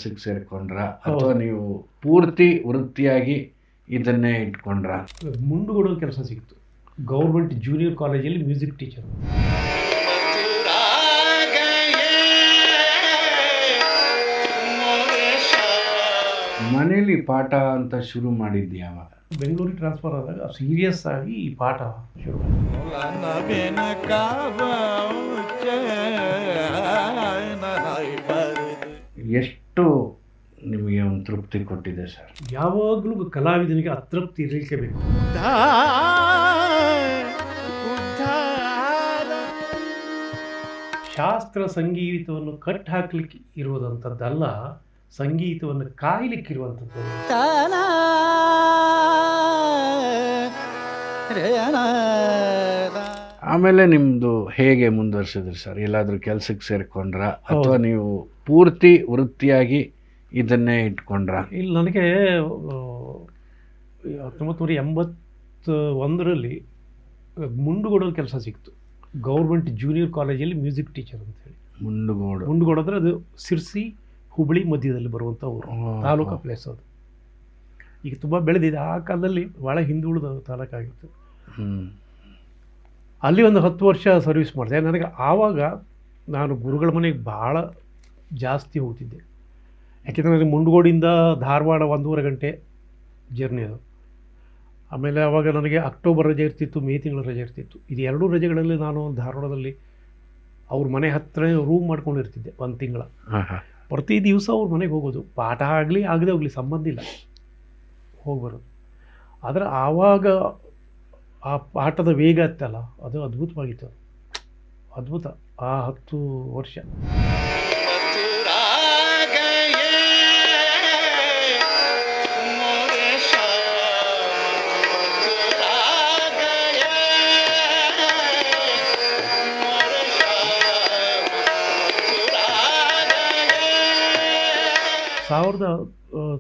ಕೆಲ್ಸಕ್ಕೆ ಸೇರಿಕೊಂಡ್ರ ಅಥವಾ ನೀವು ಪೂರ್ತಿ ವೃತ್ತಿಯಾಗಿ ಇದನ್ನೇ ಇಟ್ಕೊಂಡ್ರ? ಮುಂಡುಗೋಡಲ್ಲಿ ಕೆಲಸ ಸಿಕ್ತು, ಗೌರ್ಮೆಂಟ್ ಜೂನಿಯರ್ ಕಾಲೇಜಲ್ಲಿ ಮ್ಯೂಸಿಕ್ ಟೀಚರ್. ಮನೇಲಿ ಪಾಠ ಅಂತ ಶುರು ಮಾಡಿದ್ದು ಯಾವಾಗ? ಬೆಂಗಳೂರಿಗೆ ಟ್ರಾನ್ಸ್ಫರ್ ಆದಾಗ ಸೀರಿಯಸ್ ಆಗಿ ಈ ಪಾಠ ಶುರು ಎಷ್ಟು ನಿಮಗೆ ಒಂದು ತೃಪ್ತಿ ಕೊಟ್ಟಿದೆ ಸರ್? ಯಾವಾಗಲೂ ಕಲಾವಿದನಿಗೆ ಅತೃಪ್ತಿ ಇರಲಿಕ್ಕೆ ಬೇಕು. ಶಾಸ್ತ್ರ ಸಂಗೀತವನ್ನು ಕಟ್ ಹಾಕ್ಲಿಕ್ಕೆ ಇರುವುದಂಥದ್ದಲ್ಲ, ಸಂಗೀತವನ್ನು ಕಾಯ್ಲಿಕ್ಕಿರುವಂಥದ್ದು. ಆಮೇಲೆ ನಿಮ್ಮದು ಹೇಗೆ ಮುಂದುವರ್ಸಿದ್ರಿ ಸರ್? ಎಲ್ಲಾದರೂ ಕೆಲ್ಸಕ್ಕೆ ಸೇರಿಕೊಂಡ್ರ ಅಥವಾ ನೀವು ಪೂರ್ತಿ ವೃತ್ತಿಯಾಗಿ ಇದನ್ನೇ ಇಟ್ಕೊಂಡ್ರ? ಇಲ್ಲಿ ನನಗೆ 1981ರಲ್ಲಿ ಮುಂಡುಗೋಡಲ್ಲಿ ಕೆಲಸ ಸಿಕ್ತು, ಗೌರ್ಮೆಂಟ್ ಜೂನಿಯರ್ ಕಾಲೇಜಲ್ಲಿ ಮ್ಯೂಸಿಕ್ ಟೀಚರ್ ಅಂತೇಳಿ. ಮುಂಡುಗೋಡು ಅಂದರೆ ಅದು ಸಿರ್ಸಿ ಹುಬ್ಬಳ್ಳಿ ಮಧ್ಯದಲ್ಲಿ ಬರುವಂಥ ಊರು, ತಾಲೂಕು ಪ್ಲೇಸ್ ಅದು. ಈಗ ತುಂಬ ಬೆಳೆದಿದೆ, ಆ ಕಾಲದಲ್ಲಿ ಭಾಳ ಹಿಂದುಳಿದ ತಾಲೂಕಾಗಿತ್ತು. ಅಲ್ಲಿ ಒಂದು 10 ವರ್ಷ ಸರ್ವಿಸ್ ಮಾಡಿದೆ. ನನಗೆ ಆವಾಗ ನಾನು ಗುರುಗಳ ಮನೆಗೆ ಭಾಳ ಜಾಸ್ತಿ ಹೋಗ್ತಿದ್ದೆ, ಯಾಕೆಂದರೆ ನನಗೆ ಮುಂಡುಗೋಡಿಂದ ಧಾರವಾಡ 1.5 ಗಂಟೆ ಜರ್ನಿ ಅದು. ಆಮೇಲೆ ಆವಾಗ ನನಗೆ ಅಕ್ಟೋಬರ್ ರಜೆ ಇರ್ತಿತ್ತು, ಮೇ ತಿಂಗಳ ರಜೆ ಇರ್ತಿತ್ತು. ಇದು 2 ರಜೆಗಳಲ್ಲಿ ನಾನು ಧಾರವಾಡದಲ್ಲಿ ಅವ್ರ ಮನೆ ಹತ್ತಿರ ರೂಮ್ ಮಾಡ್ಕೊಂಡಿರ್ತಿದ್ದೆ 1 ತಿಂಗಳ. ಪ್ರತಿ ದಿವಸ ಅವ್ರ ಮನೆಗೆ ಹೋಗೋದು, ಪಾಠ ಆಗಲಿ ಆಗದೆ ಹೋಗಲಿ ಸಂಬಂಧ ಇಲ್ಲ, ಹೋಗ್ಬರೋದು. ಆದರೆ ಆವಾಗ ಆ ಪಾಠದ ವೇಗ ಇತ್ತಲ್ಲ, ಅದು ಅದ್ಭುತವಾಗಿತ್ತು, ಅದ್ಭುತ. ಆ 10 ವರ್ಷ ಸಾವಿರದ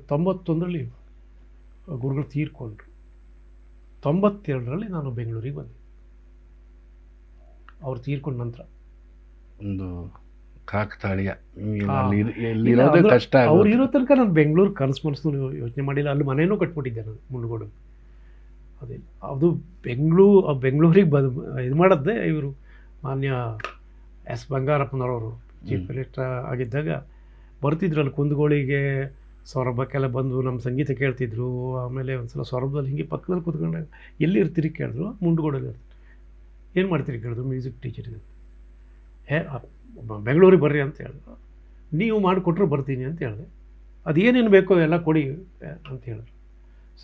91ರಲ್ಲಿ ಗುರುಗಳು ತೀರ್ಕೊಂಡ್ರು. 92ರಲ್ಲಿ ನಾನು ಬೆಂಗಳೂರಿಗೆ ಬಂದೆ, ಅವ್ರು ತೀರ್ಕೊಂಡ ನಂತರ. ಒಂದು ಕಾಕತಾಳೀಯ, ಕಷ್ಟ. ಅವ್ರು ಇರೋ ತನಕ ನಾನು ಬೆಂಗಳೂರು ಕನಸು ಯೋಚನೆ ಮಾಡಿಲ್ಲ. ಅಲ್ಲಿ ಮನೇನೂ ಕಟ್ಬಿಟ್ಟಿದ್ದೆ ನಾನು ಮುಂಡುಗೋಡು. ಅದೇ ಅದು ಬೆಂಗಳೂರಿಗೆ ಇದು ಮಾಡಿದ್ದೆ ಇವರು ಮಾನ್ಯ ಎಸ್ ಬಂಗಾರಪ್ಪನವರವರು ಚೀಫ್ ಮಿನಿಸ್ಟರ್ ಆಗಿದ್ದಾಗ ಬರ್ತಿದ್ರು ಅಲ್ಲಿ ಕುಂದಗೋಳಿಗೆ ಸೊರಬಕ್ಕೆಲ್ಲ ಬಂದು ನಮ್ಮ ಸಂಗೀತ ಕೇಳ್ತಿದ್ರು. ಆಮೇಲೆ ಒಂದು ಸಲ ಸೊರಬದಲ್ಲಿ ಹಿಂಗೆ ಪಕ್ಕದಲ್ಲಿ ಕೂತ್ಕೊಂಡಾಗ ಎಲ್ಲಿ ಇರ್ತೀರಿ ಕೇಳಿದ್ರು, ಮುಂಡುಗೋಡಲ್ಲಿ ಇರ್ತೀರಿ. ಏನು ಮಾಡ್ತೀರಿ ಕೇಳಿದ್ರು, ಮ್ಯೂಸಿಕ್ ಟೀಚರ್ ಇದೆ. ಬೆಂಗಳೂರಿಗೆ ಬರ್ರಿ ಅಂತ ಹೇಳಿದ್ರು. ನೀವು ಮಾಡಿಕೊಟ್ರು ಬರ್ತೀನಿ ಅಂತ ಹೇಳಿದೆ. ಅದೇನೇನು ಬೇಕೋ ಎಲ್ಲ ಕೊಡಿ ಅಂತ ಹೇಳಿದ್ರು.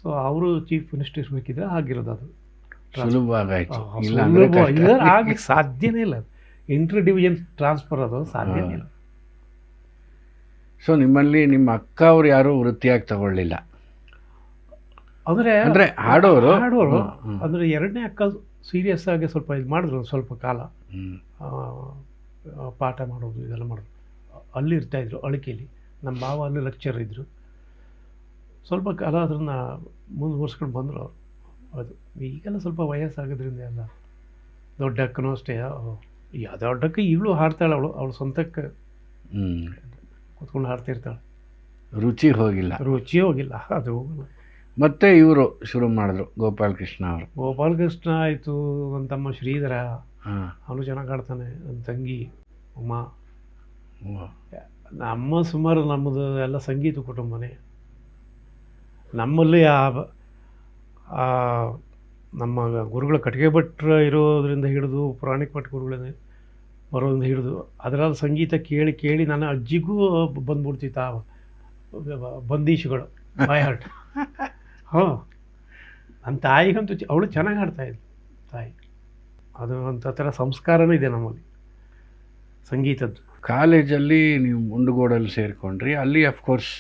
ಸೊ ಅವರು ಚೀಫ್ ಮಿನಿಸ್ಟರ್ ಇರಬೇಕಿದ್ರೆ ಆಗಿರೋದು. ಅದು ಆಗ್ಲಿಕ್ಕೆ ಸಾಧ್ಯನೇ ಇಲ್ಲ. ಇಂಟರ್ ಡಿವಿಷನ್ ಟ್ರಾನ್ಸ್ಫರ್ ಅದು ಸಾಧ್ಯನೇ ಇಲ್ಲ. ಸೊ ನಿಮ್ಮಲ್ಲಿ ನಿಮ್ಮ ಅಕ್ಕ ಅವ್ರು ಯಾರು ವೃತ್ತಿಯಾಗಿ ತಗೊಳ್ಳಿಲ್ಲ ಅಂದರೆ ಹಾಡೋರು? ಅಂದರೆ ಎರಡನೇ ಅಕ್ಕ ಸೀರಿಯಸ್ ಆಗಿ ಸ್ವಲ್ಪ ಇದು ಮಾಡಿದ್ರು, ಸ್ವಲ್ಪ ಕಾಲ ಪಾಠ ಮಾಡೋದು ಇದೆಲ್ಲ ಮಾಡೋದು. ಅಲ್ಲಿ ಇರ್ತಾಯಿದ್ರು ಅಳಕೇಲಿ. ನಮ್ಮ ಭಾವ ಅಲ್ಲಿ ಲೆಕ್ಚರ್ ಇದ್ದರು. ಸ್ವಲ್ಪ ಕಾಲ ಅದನ್ನು ಮುಂದುವರ್ಸ್ಕೊಂಡು ಬಂದರು ಅವರು. ಅದು ಈಗೆಲ್ಲ ಸ್ವಲ್ಪ ವಯಸ್ಸಾಗೋದ್ರಿಂದ ಎಲ್ಲ. ದೊಡ್ಡ ಅಕ್ಕನೂ ಅಷ್ಟೇ, ಯಾವ ದೊಡ್ಡಕ್ಕ ಈಗಲೂ ಹಾಡ್ತಾಳೆ. ಅವಳು ಸ್ವಂತಕ್ಕೆ ಕೂತ್ಕೊಂಡು ಹಾಡ್ತಿರ್ತಾಳೆ. ರುಚಿ ಹೋಗಿಲ್ಲ ಅದು ಹೋಗಲ್ಲ. ಮತ್ತೆ ಇವರು ಶುರು ಮಾಡಿದ್ರು, ಗೋಪಾಲಕೃಷ್ಣ ಅವರು. ಗೋಪಾಲಕೃಷ್ಣ ಆಯಿತು, ನನ್ನ ತಮ್ಮ ಶ್ರೀಧರ ಅವನು ಚೆನ್ನಾಗಿ ಆಡ್ತಾನೆ, ನನ್ನ ತಂಗಿ ಉಮಾ. ನಮ್ಮ ಸುಮಾರು ನಮ್ಮದು ಎಲ್ಲ ಸಂಗೀತ ಕುಟುಂಬನೇ. ನಮ್ಮಲ್ಲಿ ನಮ್ಮ ಗುರುಗಳ ಕಟ್ಟಿಗೆ ಭಟ್ರು ಇರೋದರಿಂದ ಹಿಡಿದು ಪುರಾಣಿಕ ಭಟ್ ಗುರುಗಳೇ ಬರೋದ್ರಿಂದ ಹಿಡಿದು ಅದರಲ್ಲಿ ಸಂಗೀತ ಕೇಳಿ ಕೇಳಿ ನನ್ನ ಅಜ್ಜಿಗೂ ಬಂದ್ಬಿಡ್ತಿತ್ತು ಆ ಬಂದೀಶುಗಳು ಬೈ ಹಾರ್ಟ್. ಹಾಂ, ನನ್ನ ತಾಯಿಗಂತೂ ಅವಳು ಚೆನ್ನಾಗಿ ಆಡ್ತಾಯಿದ್ಲು ತಾಯಿ. ಅದು ಅಂತ ಥರ ಸಂಸ್ಕಾರನೂ ಇದೆ ನಮ್ಮಲ್ಲಿ ಸಂಗೀತದ್ದು. ಕಾಲೇಜಲ್ಲಿ ನೀವು ಮುಂಡುಗೋಡಲ್ಲಿ ಸೇರಿಕೊಂಡ್ರಿ, ಅಲ್ಲಿ ಅಫ್ಕೋರ್ಸ್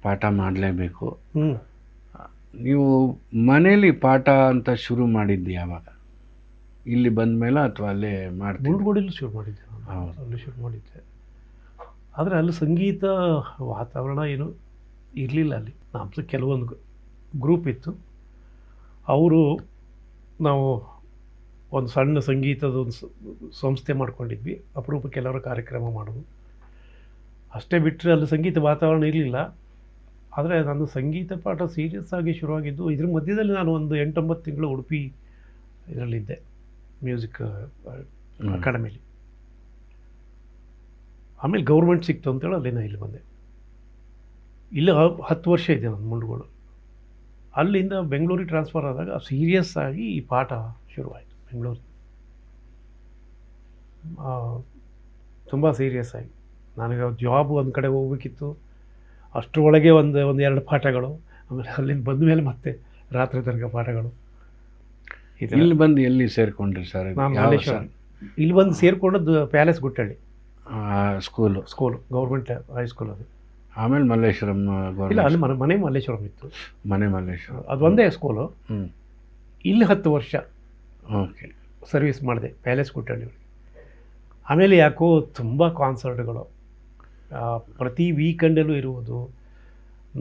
ಪಾಠ ಮಾಡಲೇಬೇಕು. ನೀವು ಮನೇಲಿ ಪಾಠ ಅಂತ ಶುರು ಮಾಡಿದ್ದು ಯಾವಾಗ? ಇಲ್ಲಿ ಬಂದ ಮೇಲೆ ಅಥವಾ ಅಲ್ಲೇ ಮಾಡ್ತೀವಿ? ಮುಂಡುಗೋಡಲ್ಲಿ ಶುರು ಮಾಡಿದ್ದೆ ನಾನು, ಅಲ್ಲಿ ಶುರು ಮಾಡಿದ್ದೆ. ಆದರೆ ಅಲ್ಲಿ ಸಂಗೀತ ವಾತಾವರಣ ಏನು ಇರಲಿಲ್ಲ. ಅಲ್ಲಿ ನಮ್ಮದು ಕೆಲವೊಂದು ಗ್ರೂಪ್ ಇತ್ತು. ನಾವು ಒಂದು ಸಣ್ಣ ಸಂಗೀತದ ಒಂದು ಸಂಸ್ಥೆ ಮಾಡ್ಕೊಂಡಿದ್ವಿ. ಅಪರೂಪಕ್ಕೆ ಕೆಲವರ ಕಾರ್ಯಕ್ರಮ ಮಾಡೋದು. ಅಷ್ಟೇ ಬಿಟ್ಟರೆ ಅಲ್ಲಿ ಸಂಗೀತ ವಾತಾವರಣ ಇರಲಿಲ್ಲ. ಆದರೆ ನನ್ನ ಸಂಗೀತ ಪಾಠ ಸೀರಿಯಸ್ ಆಗಿ ಶುರುವಾಗಿದ್ದು ಇದ್ರ ಮಧ್ಯದಲ್ಲಿ ನಾನು ಒಂದು 8-9 ತಿಂಗಳು ಉಡುಪಿ ಇದರಲ್ಲಿದ್ದೆ, ಮ್ಯೂಸಿಕ್ ಅಕಾಡೆಮಿಲಿ. ಆಮೇಲೆ ಗೌರ್ಮೆಂಟ್ ಸಿಕ್ತು ಅಂತೇಳಿ ಅಲ್ಲಿಂದ ಇಲ್ಲಿ ಬಂದೆ. ಇಲ್ಲಿ 10 ವರ್ಷ ಇದ್ದೆ ನಾನು ಮುಂಡಗೋಡು. ಅಲ್ಲಿಂದ ಬೆಂಗಳೂರಿಗೆ ಟ್ರಾನ್ಸ್ಫರ್ ಆದಾಗ ಸೀರಿಯಸ್ ಆಗಿ ಈ ಪಾಠ ಶುರುವಾಯಿತು ಬೆಂಗಳೂರು. ತುಂಬ ಸೀರಿಯಸ್ ಆಗಿ ನನಗೆ ಜಾಬ್ ಒಂದು ಕಡೆ ಹೋಗ್ಬೇಕಿತ್ತು. ಅಷ್ಟರೊಳಗೆ ಒಂದು 2 ಪಾಠಗಳು, ಆಮೇಲೆ ಅಲ್ಲಿಂದ ಬಂದ ಮೇಲೆ ಮತ್ತೆ ರಾತ್ರಿ ತನಕ ಪಾಠಗಳು. ಇಲ್ಲಿ ಬಂದು ಎಲ್ಲಿ ಸೇರಿಕೊಂಡ್ರಿ ಸರ್? ನಾನು ಮಲ್ಲೇಶ್ವರ ಇಲ್ಲಿ ಬಂದು ಸೇರಿಕೊಂಡದ್ದು palace Guttahalli school government high school. ಅದು ಆಮೇಲೆ ಮಲ್ಲೇಶ್ವರಂ ಇಲ್ಲ, ಅಲ್ಲಿ ಮನೆ ಮಲ್ಲೇಶ್ವರಂ ಇತ್ತು. ಮನೆ ಮಲ್ಲೇಶ್ವರಂ ಅದು ಒಂದೇ ಸ್ಕೂಲು. ಇಲ್ಲಿ 10 ವರ್ಷ ಓಕೆ ಸರ್ವಿಸ್ ಮಾಡಿದೆ ಪ್ಯಾಲೇಸ್ ಗುಟ್ಟಳ್ಳಿ. ಆಮೇಲೆ ಯಾಕೋ ತುಂಬ ಕಾನ್ಸರ್ಟ್ಗಳು ಪ್ರತಿ ವೀಕೆಂಡಲ್ಲೂ ಇರುವುದು.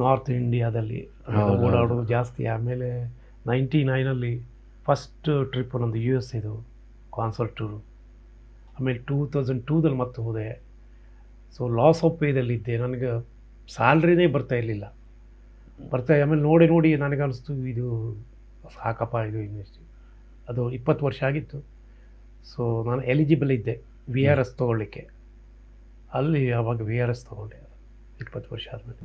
ನಾರ್ತ್ ಇಂಡಿಯಾದಲ್ಲಿ ಓಡಾಡೋದು ಜಾಸ್ತಿ. ಆಮೇಲೆ 99 ಫಸ್ಟ್ ಟ್ರಿಪ್ ನಂದು US ಇದು ಕಾನ್ಸರ್ಟ್ ಟೂರು. ಆಮೇಲೆ 2002 ಮತ್ತೆ ಹೋದೆ. ಸೊ ಲಾಸ್ ಆಫ್ ಪೇದಲ್ಲಿದ್ದೆ. ನನಗೆ ಸ್ಯಾಲ್ರಿನೇ ಬರ್ತಾ ಇರಲಿಲ್ಲ. ಆಮೇಲೆ ನೋಡಿ ನನಗನ್ನಿಸ್ತು ಇದು ಸಾಕಪ್ಪ, ಇದು ಇನ್ನಿಷ್ಟು. ಅದು 20 ವರ್ಷ ಆಗಿತ್ತು. ಸೊ ನಾನು ಎಲಿಜಿಬಲ್ ಇದ್ದೆ VRS ತೊಗೊಳ್ಳಿಕ್ಕೆ. ಅಲ್ಲಿ ಅವಾಗ VRS ತೊಗೊಂಡೆ 20 ವರ್ಷ ಆದಮೇಲೆ.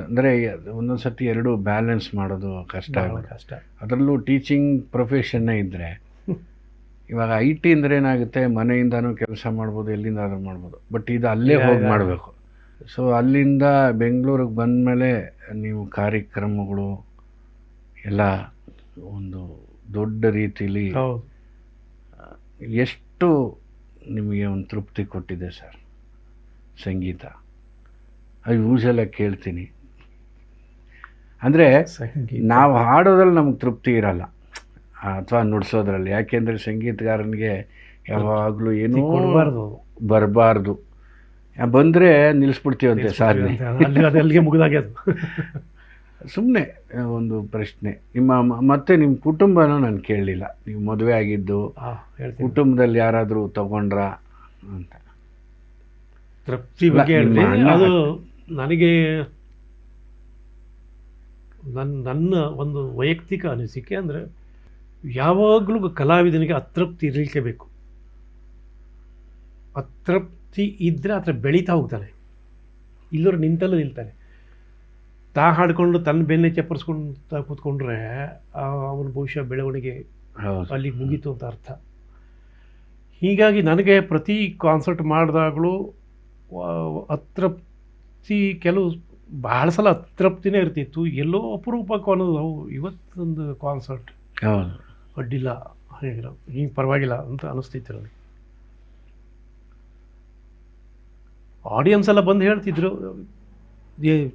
ಅಂದರೆ ಒಂದೊಂದು ಸರ್ತಿ ಎರಡು ಬ್ಯಾಲೆನ್ಸ್ ಮಾಡೋದು ಕಷ್ಟ. ಅದರಲ್ಲೂ ಟೀಚಿಂಗ್ ಪ್ರೊಫೆಷನ್ನೇ ಇದ್ದರೆ, ಇವಾಗ IT ಅಂದರೆ ಏನಾಗುತ್ತೆ, ಮನೆಯಿಂದನೂ ಕೆಲಸ ಮಾಡ್ಬೋದು, ಎಲ್ಲಿಂದಾದ್ರೂ ಮಾಡ್ಬೋದು. ಬಟ್ ಇದು ಅಲ್ಲೇ ಹೋಗಿ ಮಾಡಬೇಕು. ಸೊ ಅಲ್ಲಿಂದ ಬೆಂಗಳೂರಿಗೆ ಬಂದಮೇಲೆ ನೀವು ಕಾರ್ಯಕ್ರಮಗಳು ಎಲ್ಲ ಒಂದು ದೊಡ್ಡ ರೀತಿಲಿ ಎಷ್ಟು ನಿಮಗೆ ಒಂದು ತೃಪ್ತಿ ಕೊಟ್ಟಿದೆ ಸರ್ ಸಂಗೀತ? ಅದು ಯೂಶಲಾಗಿ ಕೇಳ್ತೀನಿ. ಅಂದರೆ ನಾವು ಹಾಡೋದ್ರಲ್ಲಿ ನಮ್ಗೆ ತೃಪ್ತಿ ಇರಲ್ಲ, ಅಥವಾ ನುಡಿಸೋದ್ರಲ್ಲಿ. ಯಾಕೆಂದರೆ ಸಂಗೀತಗಾರನಿಗೆ ಯಾವಾಗಲೂ ಏನೂ ಬರಬಾರ್ದು, ಬಂದರೆ ನಿಲ್ಲಿಸ್ಬಿಡ್ತೀವಂತೆ ಸಾಧನೆ. ಅಲ್ಲಿಗೆ ಮುಗಿದಾಗೆ ಅದು. ಸುಮ್ಮನೆ ಒಂದು ಪ್ರಶ್ನೆ, ಮತ್ತೆ ನಿಮ್ಮ ಕುಟುಂಬನೂ ನಾನು ಕೇಳಲಿಲ್ಲ. ನೀವು ಮದುವೆ ಆಗಿದ್ದು ಕುಟುಂಬದಲ್ಲಿ ಯಾರಾದರೂ ತಗೊಂಡ್ರ ಅಂತ? ತೃಪ್ತಿ ಬಗ್ಗೆ ಅದು ನನಗೆ ನನ್ನ ಒಂದು ವೈಯಕ್ತಿಕ ಅನಿಸಿಕೆ. ಅಂದರೆ ಯಾವಾಗಲೂ ಕಲಾವಿದನಿಗೆ ಅತೃಪ್ತಿ ಇರಲಿಕ್ಕೆ ಬೇಕು. ಅತೃಪ್ತಿ ಇದ್ದರೆ ಆ ಥರ ಬೆಳೀತಾ ಹೋಗ್ತಾನೆ, ಇಲ್ಲರೂ ನಿಂತಲ್ಲೂ ನಿಲ್ತಾನೆ. ಹಾಡಿಕೊಂಡು ತನ್ನ ಬೆನ್ನೆ ಚಪ್ಪರಿಸ್ಕೊಂಡು ಕೂತ್ಕೊಂಡ್ರೆ ಅವನ ಬಹುಶಃ ಬೆಳವಣಿಗೆ ಅಲ್ಲಿಗೆ ಮುಗೀತು ಅಂತ ಅರ್ಥ. ಹೀಗಾಗಿ ನನಗೆ ಪ್ರತಿ ಕಾನ್ಸರ್ಟ್ ಮಾಡಿದಾಗಲೂ ಅತೃಪ್ತಿ, ಕೆಲವು ಭಾಳ ಸಲ ಅತೃಪ್ತಿನೇ ಇರ್ತಿತ್ತು. ಎಲ್ಲೋ ಅಪರೂಪಕ್ಕೆ ಅನ್ನೋದು ಇವತ್ತೊಂದು ಕಾನ್ಸರ್ಟ್ ಅಡ್ಡಿಲ್ಲ, ಹೇಗಿಲ್ಲ, ಹಿಂಗೆ ಪರವಾಗಿಲ್ಲ ಅಂತ ಅನ್ನಿಸ್ತಿತ್ತು ನನಗೆ. ಆಡಿಯನ್ಸ್ ಎಲ್ಲ ಬಂದು ಹೇಳ್ತಿದ್ರು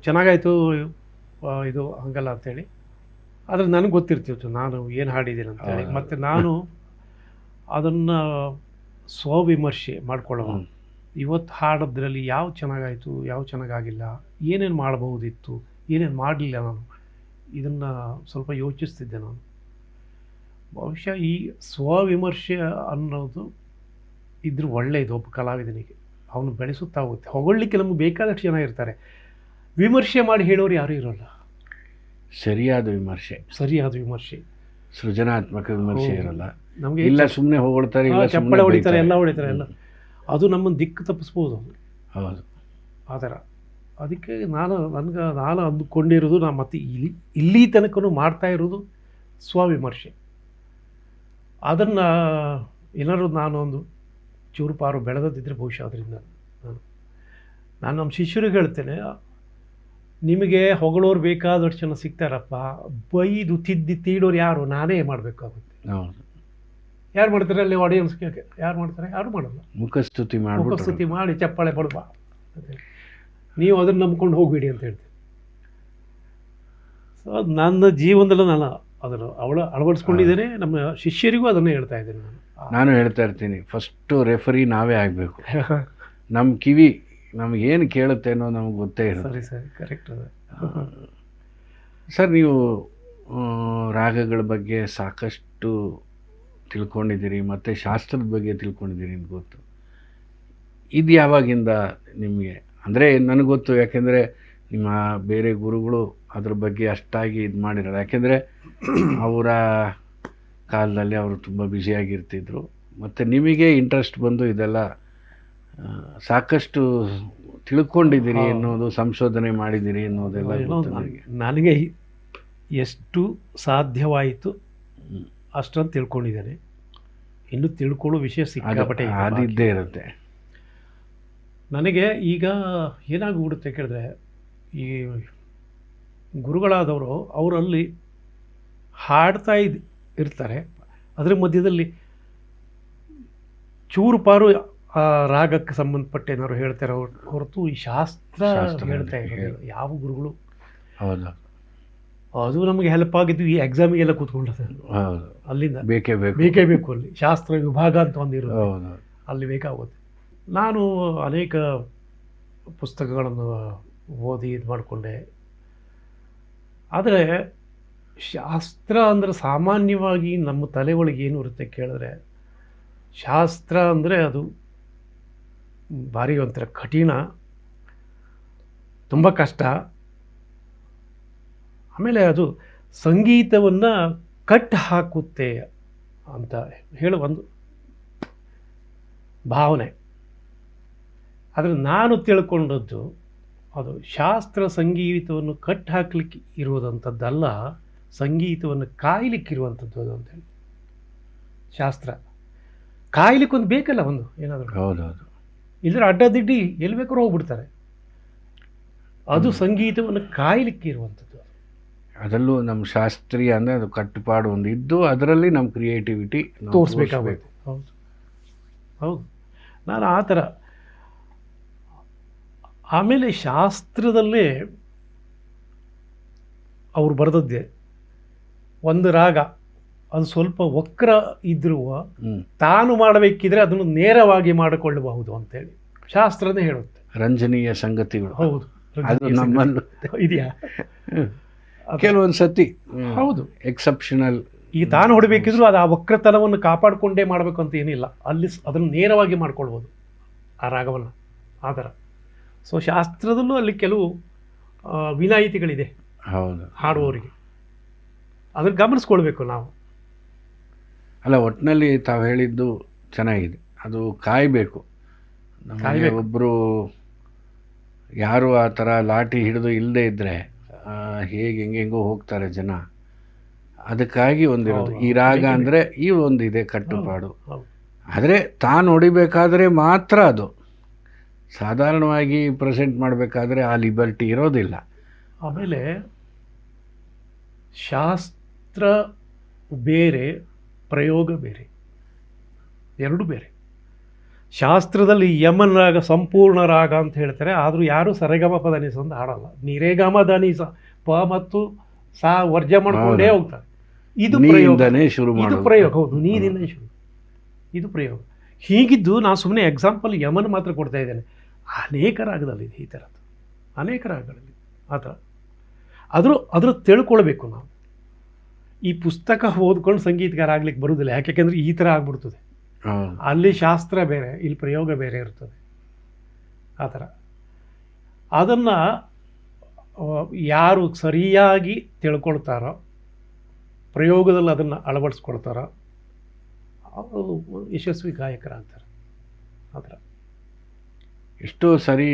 ಚೆನ್ನಾಗಾಯಿತು ಇದು ಹಂಗಲ್ಲ ಅಂಥೇಳಿ. ಆದರೆ ನನಗೆ ಗೊತ್ತಿರ್ತಿತ್ತು ನಾನು ಏನು ಹಾಡಿದ್ದೀನಿ ಅಂತೇಳಿ. ಮತ್ತು ನಾನು ಅದನ್ನು ಸ್ವವಿಮರ್ಶೆ ಮಾಡ್ಕೊಳ್ಳೋಣ. ಇವತ್ತು ಹಾಡೋದ್ರಲ್ಲಿ ಯಾವ ಚೆನ್ನಾಗಾಯಿತು, ಯಾವ ಚೆನ್ನಾಗಾಗಿಲ್ಲ, ಏನೇನು ಮಾಡಬಹುದಿತ್ತು, ಏನೇನು ಮಾಡಲಿಲ್ಲ, ನಾನು ಇದನ್ನು ಸ್ವಲ್ಪ ಯೋಚಿಸ್ತಿದ್ದೆ. ನಾನು ಬಹುಶಃ ಈ ಸ್ವವಿಮರ್ಶೆ ಅನ್ನೋದು ಇದ್ರ ಒಳ್ಳೆಯದು. ಒಬ್ಬ ಕಲಾವಿದನಿಗೆ ಅವನು ಬೆಳೆಸುತ್ತಾ ಹೋಗುತ್ತೆ. ಹೊಗಳಲಿಕ್ಕೆ ನಮ್ಗೆ ಬೇಕಾದಷ್ಟು ಜನ ಇರ್ತಾರೆ, ವಿಮರ್ಶೆ ಮಾಡಿ ಹೇಳೋರು ಯಾರೂ ಇರೋಲ್ಲ. ಸರಿಯಾದ ವಿಮರ್ಶೆ, ಸೃಜನಾತ್ಮಕ ವಿಮರ್ಶೆ ಇರಲ್ಲ ನಮಗೆ. ಇಲ್ಲ ಸುಮ್ಮನೆ ಹೊಗಳ್ತಾರೆ, ಚಪ್ಪಳೆ ಹೊಡಿತಾರೆ, ಎಲ್ಲ ಹೊಡಿತಾರೆ, ಎಲ್ಲ. ಅದು ನಮ್ಮನ್ನು ದಿಕ್ಕು ತಪ್ಪಿಸ್ಬೋದು. ಹೌದು, ಆ ಥರ. ಅದಕ್ಕೆ ನಾನು ಅಂದುಕೊಂಡಿರೋದು, ನಾನು ಮತ್ತೆ ಇಲ್ಲಿ ತನಕ ಮಾಡ್ತಾ ಇರೋದು ಸ್ವವಿಮರ್ಶೆ. ಅದನ್ನು ಏನಾದ್ರು ನಾನು ಒಂದು ಚೂರು ಪಾರು ಬೆಳೆದಿದ್ದರೆ ಬಹುಶಃ ಅದರಿಂದ ನಾನು ನಮ್ಮ ಶಿಷ್ಯರಿಗೆ ಹೇಳ್ತೇನೆ, ನಿಮಗೆ ಹೊಗಳೋರು ಬೇಕಾದಷ್ಟು ಜನ ಸಿಗ್ತಾರಪ್ಪ, ಬೈದು ತೀಡೋರು ಯಾರು? ನಾನೇ ಮಾಡಬೇಕಾಗುತ್ತೆ. ಯಾರು ಮಾಡ್ತಾರೆ ಅಲ್ಲಿ ಆಡಿಯನ್ಸ್? ಯಾರು ಮಾಡ್ತಾರೆ? ಯಾರು ಮಾಡಲ್ಲ. ಮುಖಸ್ತುತಿ ಮಾಡಿ ಚಪ್ಪಾಳೆ ಬಡಬಾ, ನೀವು ಅದನ್ನು ನಂಬ್ಕೊಂಡು ಹೋಗ್ಬೇಡಿ ಅಂತ ಹೇಳ್ತೀನಿ. ಸೊ ನನ್ನ ಜೀವನದಲ್ಲೂ ನಾನು ಅದನ್ನು ಅಳವಡಿಸ್ಕೊಂಡಿದ್ದೇನೆ. ನಮ್ಮ ಶಿಷ್ಯರಿಗೂ ಅದನ್ನೇ ಹೇಳ್ತಾ ಇದ್ದೇನೆ ನಾನು ಹೇಳ್ತಾ ಇರ್ತೀನಿ, ಫಸ್ಟು ರೆಫರಿ ನಾವೇ ಆಗಬೇಕು. ನಮ್ಮ ಕಿವಿ ನಮಗೇನು ಕೇಳುತ್ತೆ ಅನ್ನೋ ನಮಗೆ ಗೊತ್ತೇ ಇರುತ್ತೆ. ಸರಿ ಕರೆಕ್ಟ್ ಅದು. ಸರ್, ನೀವು ರಾಗಗಳ ಬಗ್ಗೆ ಸಾಕಷ್ಟು ತಿಳ್ಕೊಂಡಿದ್ದೀರಿ ಮತ್ತು ಶಾಸ್ತ್ರದ ಬಗ್ಗೆ ತಿಳ್ಕೊಂಡಿದ್ದೀರಿ ಅಂತ ಗೊತ್ತು. ಇದು ಯಾವಾಗಿಂದ ನಿಮಗೆ? ಅಂದರೆ ನನಗೆ ಗೊತ್ತು, ಯಾಕೆಂದರೆ ನಿಮ್ಮ ಬೇರೆ ಗುರುಗಳು ಅದ್ರ ಬಗ್ಗೆ ಅಷ್ಟಾಗಿ ಇದು ಮಾಡಿರಲ್ಲ. ಯಾಕೆಂದರೆ ಅವರ ಕಾಲದಲ್ಲಿ ಅವರು ತುಂಬ ಬ್ಯುಸಿಯಾಗಿರ್ತಿದ್ರು. ಮತ್ತು ನಿಮಗೆ ಇಂಟ್ರೆಸ್ಟ್ ಬಂದು ಇದೆಲ್ಲ ಸಾಕಷ್ಟು ತಿಳ್ಕೊಂಡಿದ್ದೀರಿ ಅನ್ನೋದು, ಸಂಶೋಧನೆ ಮಾಡಿದ್ದೀರಿ ಅನ್ನೋದೆಲ್ಲ ಗೊತ್ತು ನನಗೆ. ನನಗೆ ಎಷ್ಟು ಸಾಧ್ಯವಾಯಿತು ಅಷ್ಟನ್ನು ತಿಳ್ಕೊಂಡಿದ್ದೇನೆ. ಇನ್ನು ತಿಳ್ಕೊಳ್ಳೋ ವಿಷಯ ಸಿಕ್ಕಾಪಟ್ಟೆ ಅದಿದ್ದೇ ಇರುತ್ತೆ. ನನಗೆ ಈಗ ಏನಾಗ್ಬಿಡುತ್ತೆ ಕೇಳಿದ್ರೆ, ಈ ಗುರುಗಳಾದವರು ಅವರಲ್ಲಿ ಹಾಡ್ತಾ ಇರ್ತಾರೆ, ಅದರ ಮಧ್ಯದಲ್ಲಿ ಚೂರು ಪಾರು ಆ ರಾಗಕ್ಕೆ ಸಂಬಂಧಪಟ್ಟ ಏನಾದ್ರು ಹೇಳ್ತಾರೆ ಹೊರತು ಈ ಶಾಸ್ತ್ರ ಹೇಳ್ತಾ ಇರೋದು ಯಾವ ಗುರುಗಳು. ಹೌದು, ಅದು ನಮಗೆ ಹೆಲ್ಪ್ ಆಗಿದ್ದು ಈ ಎಕ್ಸಾಮಿಗೆಲ್ಲ ಕೂತ್ಕೊಂಡದ್ದು. ಅಲ್ಲಿಂದ ಬೇಕೇ ಬೇಕು ಅಲ್ಲಿ ಶಾಸ್ತ್ರ ವಿಭಾಗ ಅಂತ ಒಂದಿರೋದು, ಅಲ್ಲಿ ಬೇಕಾಗುತ್ತೆ. ನಾನು ಅನೇಕ ಪುಸ್ತಕಗಳನ್ನು ಓದಿ ಇದು ಮಾಡಿಕೊಂಡೆ. ಆದರೆ ಶಾಸ್ತ್ರ ಅಂದರೆ ಸಾಮಾನ್ಯವಾಗಿ ನಮ್ಮ ತಲೆ ಒಳಗೆ ಏನು ಇರುತ್ತೆ ಕೇಳಿದ್ರೆ, ಶಾಸ್ತ್ರ ಅಂದರೆ ಅದು ಭಾರಿ ಒಂಥರ ಕಠಿಣ, ತುಂಬ ಕಷ್ಟ. ಆಮೇಲೆ ಅದು ಸಂಗೀತವನ್ನು ಕಟ್ ಹಾಕುತ್ತೆ ಅಂತ ಹೇಳೋ ಒಂದು ಭಾವನೆ. ಆದರೆ ನಾನು ತಿಳ್ಕೊಂಡದ್ದು ಅದು ಶಾಸ್ತ್ರ ಸಂಗೀತವನ್ನು ಕಟ್ ಹಾಕ್ಲಿಕ್ಕೆ ಇರುವುದಂಥದ್ದಲ್ಲ, ಸಂಗೀತವನ್ನು ಕಾಯ್ಲಿಕ್ಕಿರುವಂಥದ್ದು ಅದು ಅಂತೇಳಿ. ಶಾಸ್ತ್ರ ಕಾಯ್ಲಿಕ್ಕೊಂದು ಬೇಕಲ್ಲ, ಒಂದು ಏನಾದರೂ. ಹೌದೌದು, ಇಲ್ಲದ್ರೆ ಅಡ್ಡದಿಡ್ಡಿ ಎಲ್ಲಿ ಬೇಕಾದ್ರೂ ಹೋಗ್ಬಿಡ್ತಾರೆ. ಅದು ಸಂಗೀತವನ್ನು ಕಾಯ್ಲಿಕ್ಕೆ ಇರುವಂಥದ್ದು. ಅದರಲ್ಲೂ ನಮ್ಮ ಶಾಸ್ತ್ರೀಯ ಅಂದರೆ ಅದು ಕಟ್ಟುಪಾಡು ಒಂದು ಇದ್ದು ಅದರಲ್ಲಿ ನಮ್ಮ ಕ್ರಿಯೇಟಿವಿಟಿ ತೋರಿಸ್ಬೇಕಾಗಬೇಕು. ಹೌದು, ನಾನು ಆ ಥರ. ಆಮೇಲೆ ಶಾಸ್ತ್ರದಲ್ಲೇ ಅವ್ರು ಬರೆದದ್ದೇ ಒಂದು ರಾಗ, ಅದು ಸ್ವಲ್ಪ ವಕ್ರ ಇದ್ರೂ ತಾನು ಮಾಡಬೇಕಿದ್ರೆ ಅದನ್ನು ನೇರವಾಗಿ ಮಾಡಿಕೊಳ್ಳಬಹುದು ಅಂತೇಳಿ ಶಾಸ್ತ್ರನೇ ಹೇಳುತ್ತೆ. ರಂಜನೀಯ ಸಂಗತಿಗಳು. ಹೌದು, ಅದು ನಮ್ಮಲ್ಲೂ ಇದೆಯಾ ಕೆಲವೊಂದು ಸತಿ. ಹೌದು, ಎಕ್ಸೆಪ್ಷನಲ್. ಈಗ ತಾನು ಹೊಡಬೇಕಿದ್ರು ಅದು ಆ ವಕ್ರತನವನ್ನು ಕಾಪಾಡಿಕೊಂಡೇ ಮಾಡಬೇಕು ಅಂತ ಏನಿಲ್ಲ, ಅಲ್ಲಿ ಅದನ್ನು ನೇರವಾಗಿ ಮಾಡ್ಕೊಳ್ಬೋದು ಆ ರಾಗವನ್ನು, ಆ ಥರ. ಸೊ ಶಾಸ್ತ್ರದಲ್ಲೂ ಅಲ್ಲಿ ಕೆಲವು ವಿನಾಯಿತಿಗಳಿದೆ. ಹೌದು, ಹಾಡುವವರಿಗೆ ಅದನ್ನು ಗಮನಿಸ್ಕೊಳ್ಬೇಕು ನಾವು. ಅಲ್ಲ, ಒಟ್ಟಿನಲ್ಲಿ ತಾವು ಹೇಳಿದ್ದು ಚೆನ್ನಾಗಿದೆ. ಅದು ಕಾಯಬೇಕು. ನಮಗೆ ಒಬ್ಬರು ಯಾರು ಆ ಥರ ಲಾಠಿ ಹಿಡಿದು ಇಲ್ಲದೆ ಇದ್ದರೆ ಹೆಂಗೆಂಗೋ ಹೋಗ್ತಾರೆ ಜನ. ಅದಕ್ಕಾಗಿ ಒಂದಿರೋದು ಈ ರಾಗ ಅಂದರೆ ಈ ಒಂದಿದೆ ಕಟ್ಟುಪಾಡು. ಆದರೆ ತಾನು ಹೊಡಿಬೇಕಾದ್ರೆ ಮಾತ್ರ ಅದು. ಸಾಧಾರಣವಾಗಿ ಪ್ರೆಸೆಂಟ್ ಮಾಡಬೇಕಾದ್ರೆ ಆ ಲಿಬರ್ಟಿ ಇರೋದಿಲ್ಲ. ಆಮೇಲೆ ಶಾಸ್ತ್ರ ಬೇರೆ, ಪ್ರಯೋಗ ಬೇರೆ, ಎರಡು ಬೇರೆ. ಶಾಸ್ತ್ರದಲ್ಲಿ ಯಮನ್ ರಾಗ ಸಂಪೂರ್ಣ ರಾಗ ಅಂತ ಹೇಳ್ತಾರೆ, ಆದರೂ ಯಾರು ಸರೆಗಮ ಪದ ನಿಸ ಅಂತ ಹಾಡಲ್ಲ. ನಿರೇಗಮ ಧನಿಸ ಪ ಮತ್ತು ಸಾ ವರ್ಜ ಮಾಡ್ಕೊಂಡೇ ಹೋಗ್ತಾರೆ. ಇದು ಪ್ರಯೋಗ. ಇದು ಪ್ರಯೋಗ. ಹೌದು, ನೀರಿಂದ ಶುರು, ಇದು ಪ್ರಯೋಗ. ಹೀಗಿದ್ದು ನಾನು ಸುಮ್ಮನೆ ಎಕ್ಸಾಂಪಲ್ ಯಮನ್ ಮಾತ್ರ ಕೊಡ್ತಾ ಇದ್ದೇನೆ. ಅನೇಕ ರಾಗದಲ್ಲಿದೆ ಈ ಥರದ್ದು, ಅನೇಕ ರಾಗಗಳಲ್ಲಿ ಆ ಥರ. ಅದ್ರ ತಿಳ್ಕೊಳ್ಬೇಕು ನಾವು. ಈ ಪುಸ್ತಕ ಓದ್ಕೊಂಡು ಸಂಗೀತಗಾರ ಆಗ್ಲಿಕ್ಕೆ ಬರುವುದಿಲ್ಲ. ಯಾಕೆಂದರೆ ಈ ಥರ ಆಗ್ಬಿಡ್ತದೆ. ಅಲ್ಲಿ ಶಾಸ್ತ್ರ ಬೇರೆ, ಇಲ್ಲಿ ಪ್ರಯೋಗ ಬೇರೆ ಇರ್ತದೆ. ಆ ಥರ ಅದನ್ನು ಯಾರು ಸರಿಯಾಗಿ ತಿಳ್ಕೊಳ್ತಾರೋ, ಪ್ರಯೋಗದಲ್ಲಿ ಅದನ್ನು ಅಳವಡಿಸ್ಕೊಳ್ತಾರೋ, ಅವರು ಯಶಸ್ವಿ ಗಾಯಕರಾಗ್ತಾರೆ. ಆ ಥರ ಎಷ್ಟೋ ಸರಿ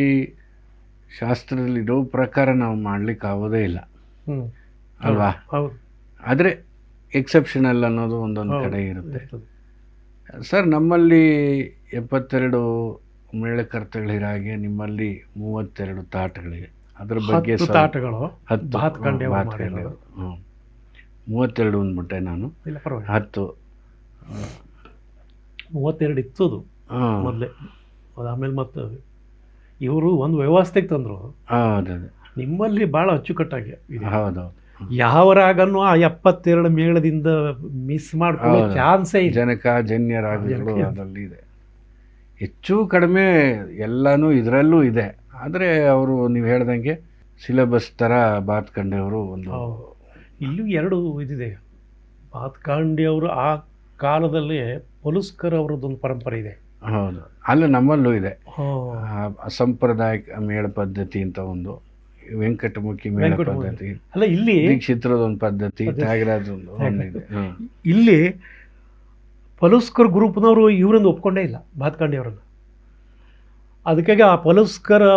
ಶಾಸ್ತ್ರದಲ್ಲಿರೋ ಪ್ರಕಾರ ನಾವು ಮಾಡ್ಲಿಕ್ಕೆ ಆಗೋದೇ ಇಲ್ಲ ಅಲ್ವಾ? ಹೌದು. ಆದರೆ ಎಕ್ಸೆಪ್ಷನಲ್ ಅನ್ನೋದು ಒಂದೊಂದು ಕಡೆ ಇರುತ್ತೆ. ಸರ್, ನಮ್ಮಲ್ಲಿ 72 ಮೇಳಕರ್ತಗಳಿರೋ ಹಾಗೆ ನಿಮ್ಮಲ್ಲಿ 32 ತಾಟಗಳಿವೆ. ಅದ್ರ ಬಗ್ಗೆ 10 ತಾಟಗಳು 32 ಅಂದ್ಬಿಟ್ಟೆ ನಾನು. 10 32 ಇತ್ತು ಮೊದಲೇ. ಆಮೇಲೆ ಮತ್ತೆ ಇವರು ಒಂದು ವ್ಯವಸ್ಥೆಗೆ ತಂದರು. ಹೌದು, ನಿಮ್ಮಲ್ಲಿ ಭಾಳ ಅಚ್ಚುಕಟ್ಟಾಗಿ ಇದೆ. ಹೌದೌದು. ಯಾವ ರಾಗನ್ನು ಆ 72 ಮೇಳದಿಂದ ಮಿಸ್ ಮಾಡ್ಕೊಳ್ಳೋ ಹೌದು. ಚಾನ್ಸೇ ಇಲ್ಲ. ಜನಕ ಜನ್ಯ ರಾಗಗಳು ಜನಕ. ಅದರಲ್ಲಿ ಇದೆ. ಹೆಚ್ಚು ಕಡಿಮೆ ಎಲ್ಲನೂ ಇದರಲ್ಲೂ ಇದೆ. ಆದರೆ ಅವರು ನೀವು ಹೇಳ್ದಂಗೆ ಸಿಲೆಬಸ್ ಥರ ಬಾತ್ಕಂಡೆಯವರು ಒಂದು ಹೌದು. ಇಲ್ಲೂ 2 ಇದಿದೆ. ಬಾತ್ಕಾಂಡಿ ಅವರು ಆ ಕಾಲದಲ್ಲಿ ಪೊಲುಸ್ಕರ್ ಅವರದ್ದೊಂದು ಪರಂಪರೆ ಇದೆ. ಹೌದು, ಅಲ್ಲ ನಮ್ಮಲ್ಲೂ ಇದೆ. ಹಾ. ಸಾಂಪ್ರದಾಯಿಕ ಮೇಳ ಪದ್ಧತಿ ಅಂತ ಒಂದು, ವೆಂಕಟಮುಖಿ ಮೇಳ ವೆಂಕಟಮುಖಿ. ಪದ್ಧತಿ, ಅಲ್ಲ ಇಲ್ಲಿ ದೀಕ್ಷಿತರದೊಂದು ಪದ್ಧತಿ, ತ್ಯಾಗರಾಜ್ ಒಂದಿದೆ. ಇಲ್ಲಿ ಪಲುಸ್ಕರ್ ಗ್ರೂಪ್ನವರು ಇವರನ್ನು ಒಪ್ಕೊಂಡೇ ಇಲ್ಲ, ಬಾತ್ಕಾಂಡಿ ಅವರನ್ನು. ಅದಕ್ಕಾಗಿ ಆ ಪಲುಸ್ಕರ್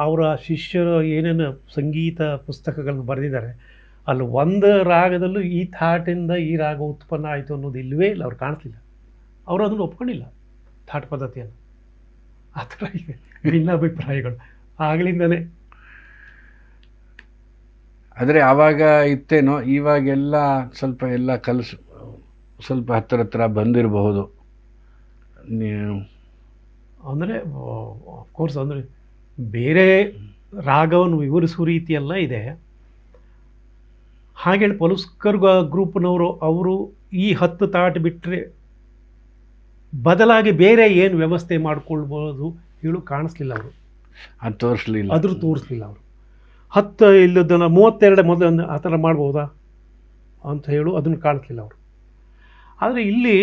ಅವರ ಶಿಷ್ಯರು ಏನೇನು ಸಂಗೀತ ಪುಸ್ತಕಗಳನ್ನು ಬರೆದಿದ್ದಾರೆ, ಅಲ್ಲಿ ಒಂದು ರಾಗದಲ್ಲೂ ಈ ಥಾಟಿಂದ ಈ ರಾಗ ಉತ್ಪನ್ನ ಆಯಿತು ಅನ್ನೋದು ಇಲ್ಲವೇ ಇಲ್ಲ, ಅವ್ರು ಕಾಣಿಸ್ಲಿಲ್ಲ. ಅವರು ಅದನ್ನು ಒಪ್ಕೊಂಡಿಲ್ಲ, ಥಾಟ್ ಪದ್ಧತಿಯನ್ನು. ಆ ಥರ ಇದೆ ಭಿನ್ನಾಭಿಪ್ರಾಯಗಳು ಆಗಲಿಂದನೇ. ಆದರೆ ಆವಾಗ ಇತ್ತೇನೋ, ಇವಾಗೆಲ್ಲ ಸ್ವಲ್ಪ ಎಲ್ಲ ಸ್ವಲ್ಪ ಹತ್ತಿರ ಬಂದಿರಬಹುದು. ನೀವು ಅಂದರೆ ಅಫ್ಕೋರ್ಸ್ ಅಂದರೆ ಬೇರೆ ರಾಗವನ್ನು ವಿವರಿಸುವ ರೀತಿಯೆಲ್ಲ ಇದೆ. ಹಾಗೇಳಿ ಪಲುಸ್ಕರ್ ಗ್ರೂಪ್ನವರು ಅವರು ಈ 10 ತಾಟ್ ಬಿಟ್ಟರೆ ಬದಲಾಗಿ ಬೇರೆ ಏನು ವ್ಯವಸ್ಥೆ ಮಾಡಿಕೊಳ್ಬೋದು ಹೇಳು ಕಾಣಿಸ್ಲಿಲ್ಲ ಅವರು. ಅದು ತೋರಿಸ್ಲಿಲ್ಲ, ಅದ್ರ ತೋರಿಸ್ಲಿಲ್ಲ ಅವರು. 10 ಇಲ್ಲದನ್ನು 32 ಮೊದಲು ಆ ಥರ ಮಾಡ್ಬೋದಾ ಅಂತ ಹೇಳು ಅದನ್ನು ಕಾಣಿಸ್ಲಿಲ್ಲ ಅವರು. ಆದರೆ ಇಲ್ಲಿ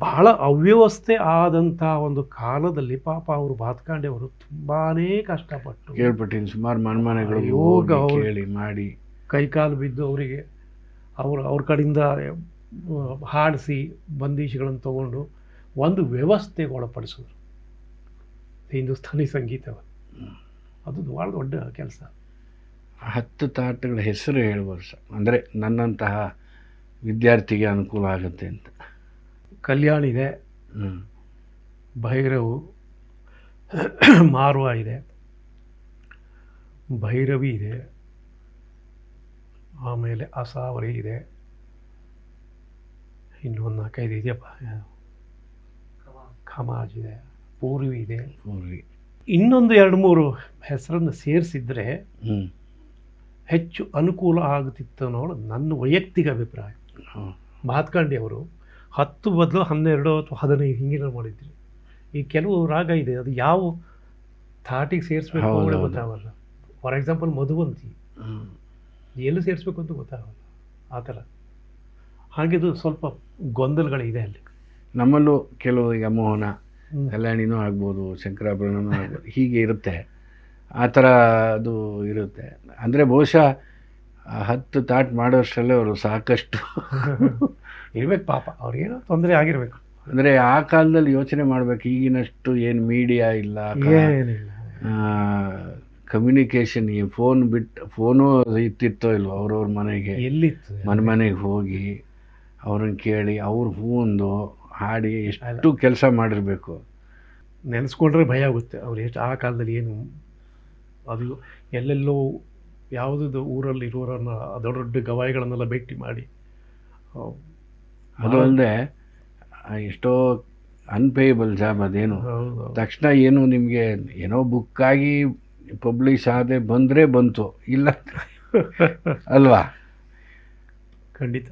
ಬಹಳ ಅವ್ಯವಸ್ಥೆ ಆದಂಥ ಒಂದು ಕಾಲದಲ್ಲಿ ಪಾಪ ಅವರು ಬಾತ್ಕಾಂಡೆ ಅವರು ತುಂಬಾ ಕಷ್ಟಪಟ್ಟು ಕೇಳ್ಪಟ್ಟಿನಿ. ಸುಮಾರು ಮನೆಗಳು ಯೋಗ ಅವ್ರು ಕೇಳಿ ಮಾಡಿ ಕೈಕಾಲು ಬಿದ್ದು ಅವರಿಗೆ ಅವ್ರ ಕಡೆಯಿಂದ ಹಾಡಿಸಿ ಬಂದೀಶಗಳನ್ನು ತಗೊಂಡು ಒಂದು ವ್ಯವಸ್ಥೆಗೆ ಒಳಪಡಿಸಿದ್ರು ಹಿಂದೂಸ್ತಾನಿ ಸಂಗೀತವನ್ನು. ಅದು ಭಾಳ ದೊಡ್ಡ ಕೆಲಸ. 10 ತಾಟಗಳ ಹೆಸರು ಹೇಳ್ಬೋದು ಸರ್, ಅಂದರೆ ನನ್ನಂತಹ ವಿದ್ಯಾರ್ಥಿಗೆ ಅನುಕೂಲ ಆಗುತ್ತೆ ಅಂತ. ಕಲ್ಯಾಣ ಇದೆ, ಭೈರವು, ಮಾರ್ವ ಇದೆ, ಭೈರವಿ ಇದೆ, ಆಮೇಲೆ ಅಸಾವರಿ ಇದೆ, ಇನ್ನೊಂದು 4-5 ಇದೆಯಪ್ಪ, ಖಮಾಜ್ ಇದೆ, ಪೂರ್ವಿ ಇದೆ. ಇನ್ನೊಂದು 2-3 ಹೆಸರನ್ನು ಸೇರಿಸಿದ್ರೆ ಹೆಚ್ಚು ಅನುಕೂಲ ಆಗುತ್ತಿತ್ತು ಅನ್ನೋದು ನನ್ನ ವೈಯಕ್ತಿಕ ಅಭಿಪ್ರಾಯ. ಬಾತ್ಕಾಂಡಿ ಅವರು 10 ಬದಲು 12 ಅಥವಾ 15 ಹಿಂಗಿನ ಮಾಡಿದ್ರಿ. ಈ ಕೆಲವು ರಾಗ ಇದೆ, ಅದು ಯಾವ ಥಾಟಿಗೆ ಸೇರಿಸ್ಬೇಕು ಅನ್ನೋದು ಗೊತ್ತಾಗಲ್ಲ. ಫಾರ್ ಎಕ್ಸಾಂಪಲ್ ಮಧುವಂತಿ ಎಲ್ಲಿ ಸೇರಿಸ್ಬೇಕು ಅಂತ ಗೊತ್ತಾಗಲ್ಲ ಆ ಥರ. ಹಾಗಿದು ಸ್ವಲ್ಪ ಗೊಂದಲಗಳಿದೆ ಅಲ್ಲಿ. ನಮ್ಮಲ್ಲೂ ಕೆಲವು ಈಗ ಮೋಹನ ಕಲ್ಯಾಣಿನೂ ಆಗ್ಬೋದು, ಶಂಕರಾಭರಣನೂ ಆಗ್ಬೋದು, ಹೀಗೆ ಇರುತ್ತೆ. ಆ ಥರ ಅದು ಇರುತ್ತೆ. ಅಂದರೆ ಬಹುಶಃ 10 ತಾಟ್ ಮಾಡೋಷ್ಟರಲ್ಲೇ ಅವರು ಸಾಕಷ್ಟು ಇರ್ಬೇಕು ಪಾಪ, ಅವ್ರಿಗೇನೋ ತೊಂದರೆ ಆಗಿರ್ಬೇಕು. ಅಂದರೆ ಆ ಕಾಲದಲ್ಲಿ ಯೋಚನೆ ಮಾಡಬೇಕು, ಈಗಿನಷ್ಟು ಏನು ಮೀಡಿಯಾ ಇಲ್ಲ, ಏನಿಲ್ಲ, ಕಮ್ಯುನಿಕೇಷನ್, ಈ ಫೋನು ಇತ್ತಿತ್ತೋ ಇಲ್ವೋ, ಅವ್ರವ್ರ ಮನೆಗೆ ಎಲ್ಲಿತ್ತು ಮನೆಗೆ ಹೋಗಿ ಅವ್ರನ್ನ ಕೇಳಿ ಅವ್ರು ಹೂವೊಂದು ಹಾಡಿ ಎಷ್ಟು ಕೆಲಸ ಮಾಡಿರಬೇಕು. ನೆನೆಸ್ಕೊಂಡ್ರೆ ಭಯ ಆಗುತ್ತೆ ಅವ್ರು ಎಷ್ಟು ಆ ಕಾಲದಲ್ಲಿ ಏನು. ಅದು ಎಲ್ಲೆಲ್ಲೋ ಯಾವುದದು ಊರಲ್ಲಿ ಇರೋರನ್ನು ದೊಡ್ಡ ದೊಡ್ಡ ಗವಾಯಿಗಳನ್ನೆಲ್ಲ ಭೇಟಿ ಮಾಡಿ. ಅದು ಅಲ್ಲದೆ ಎಷ್ಟೋ ಅನ್ಪೇಯಬಲ್ ಜಾಬ್ ಅದೇನು. ತಕ್ಷಣ ಏನು ನಿಮಗೆ ಏನೋ ಬುಕ್ಕಾಗಿ ಪಬ್ಲಿಷ್ ಆದೆ ಬಂದರೆ ಬಂತು, ಇಲ್ಲ ಅಲ್ವಾ? ಖಂಡಿತ.